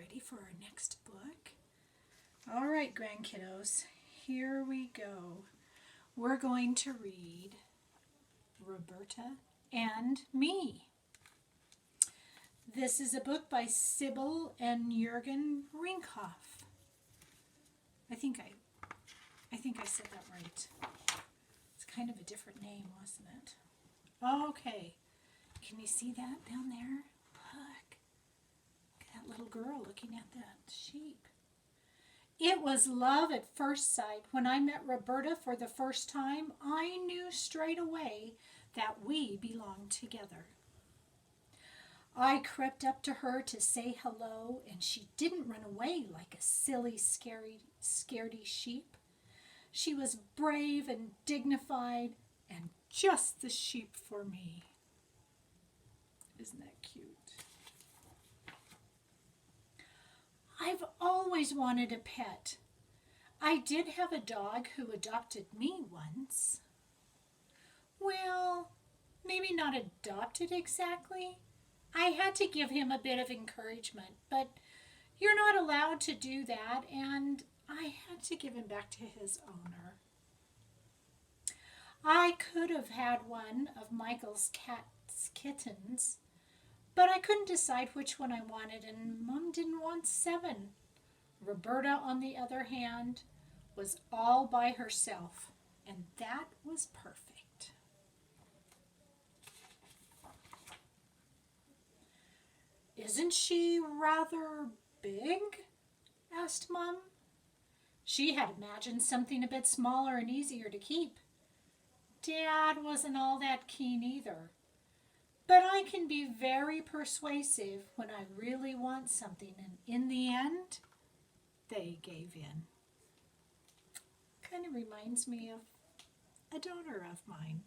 ready for our next book? All right, grandkiddos, here we go. We're going to read Roberta and Me. This is a book by Sybil and Jürgen Rinkhoff. I think I said that right. It's kind of a different name, wasn't it? Okay. Can you see that down there? Look. Look at that little girl looking at that sheep. It was love at first sight. When I met Roberta for the first time, I knew straight away that we belonged together. I crept up to her to say hello, and she didn't run away like a silly, scaredy sheep. She was brave and dignified, and just the sheep for me. Isn't that cute? I've always wanted a pet. I did have a dog who adopted me once. Well, maybe not adopted exactly. I had to give him a bit of encouragement, but you're not allowed to do that, and I had to give him back to his owner. I could have had one of Michael's cat's kittens, but I couldn't decide which one I wanted, and Mom didn't want 7. Roberta, on the other hand, was all by herself, and that was perfect. Isn't she rather big? Asked Mom. She had imagined something a bit smaller and easier to keep. Dad wasn't all that keen either. But I can be very persuasive when I really want something, and in the end, they gave in. Kind of reminds me of a daughter of mine.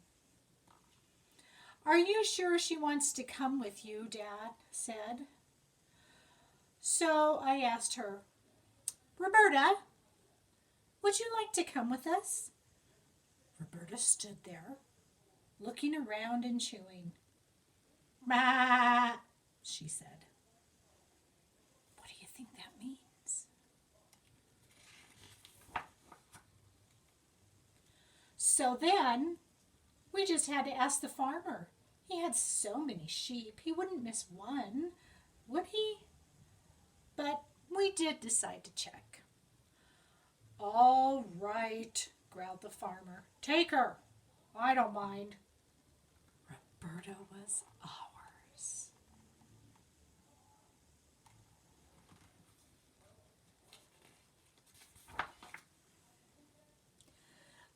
Are you sure she wants to come with you, Dad said. So I asked her, Roberta, would you like to come with us? Roberta stood there, looking around and chewing. Bah, she said. What do you think that means? So then, we just had to ask the farmer. He had so many sheep, he wouldn't miss one, would he? But we did decide to check. All right, growled the farmer. Take her. I don't mind. Roberta was ours.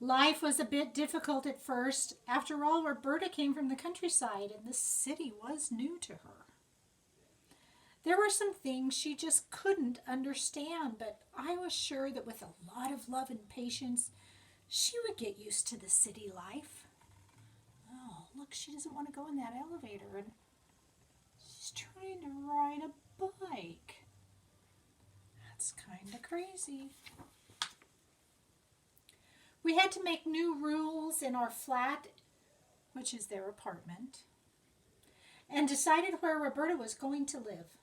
Life was a bit difficult at first. After all, Roberta came from the countryside, and the city was new to her. There were some things she just couldn't understand, but I was sure that with a lot of love and patience, she would get used to the city life. Oh, look, she doesn't want to go in that elevator, and she's trying to ride a bike. That's kind of crazy. We had to make new rules in our flat, which is their apartment, and decided where Roberta was going to live.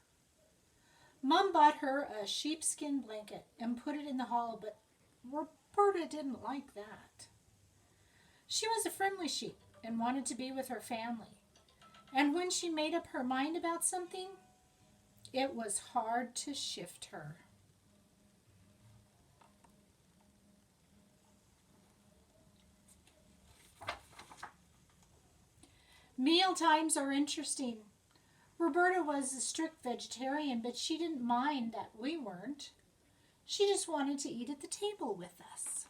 Mom bought her a sheepskin blanket and put it in the hall, but Roberta didn't like that. She was a friendly sheep and wanted to be with her family. And when she made up her mind about something, it was hard to shift her. Meal times are interesting. Roberta was a strict vegetarian, but she didn't mind that we weren't. She just wanted to eat at the table with us.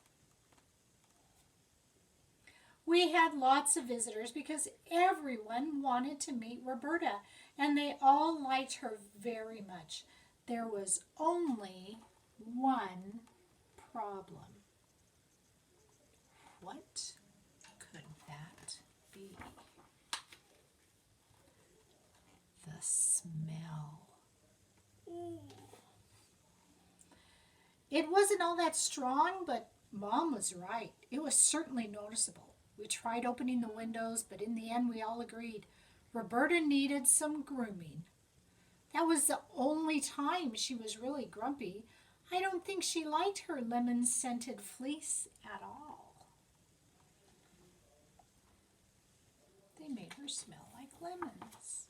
We had lots of visitors because everyone wanted to meet Roberta, and they all liked her very much. There was only one problem. What could that be? The smell. Ooh. It wasn't all that strong, but Mom was right. It was certainly noticeable. We tried opening the windows, but in the end we all agreed Roberta needed some grooming. That was the only time she was really grumpy. I don't think she liked her lemon-scented fleece at all. They made her smell like lemons.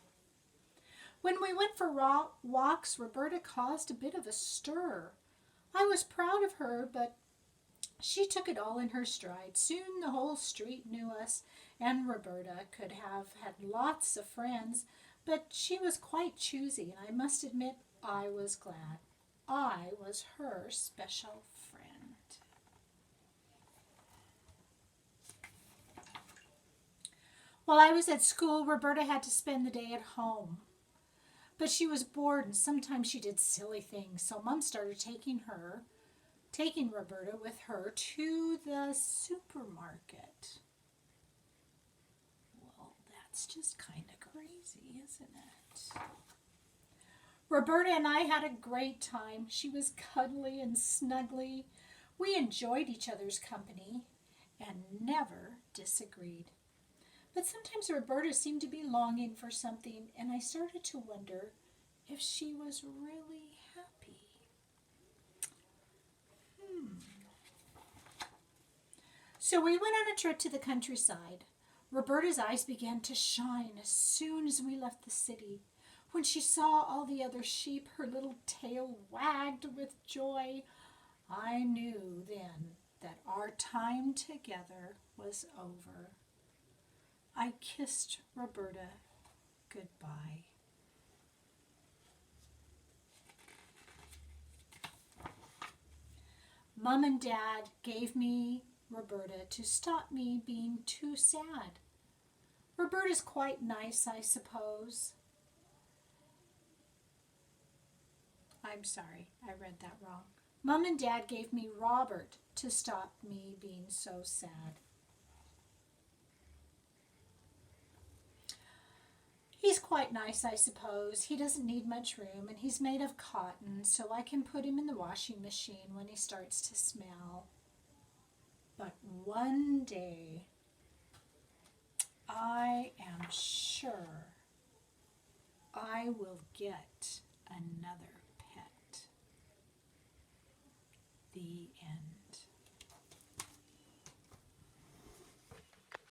When we went for walks, Roberta caused a bit of a stir. I was proud of her, but she took it all in her stride. Soon the whole street knew us, and Roberta could have had lots of friends, but she was quite choosy, and I must admit I was glad. I was her special friend. While I was at school, Roberta had to spend the day at home. But she was bored, and sometimes she did silly things, so Mom started taking Roberta with her to the supermarket. Well, that's just kind of crazy, isn't it? Roberta and I had a great time. She was cuddly and snuggly. We enjoyed each other's company and never disagreed. But sometimes Roberta seemed to be longing for something, and I started to wonder if she was really happy. So we went on a trip to the countryside. Roberta's eyes began to shine as soon as we left the city. When she saw all the other sheep, her little tail wagged with joy. I knew then that our time together was over. I kissed Roberta goodbye. Mom and Dad gave me Roberta to stop me being too sad. Roberta's quite nice, I suppose. I'm sorry, I read that wrong. Mom and Dad gave me Robert to stop me being so sad. He's quite nice, I suppose. He doesn't need much room, and he's made of cotton, so I can put him in the washing machine when he starts to smell. But one day, I am sure I will get another pet. The end.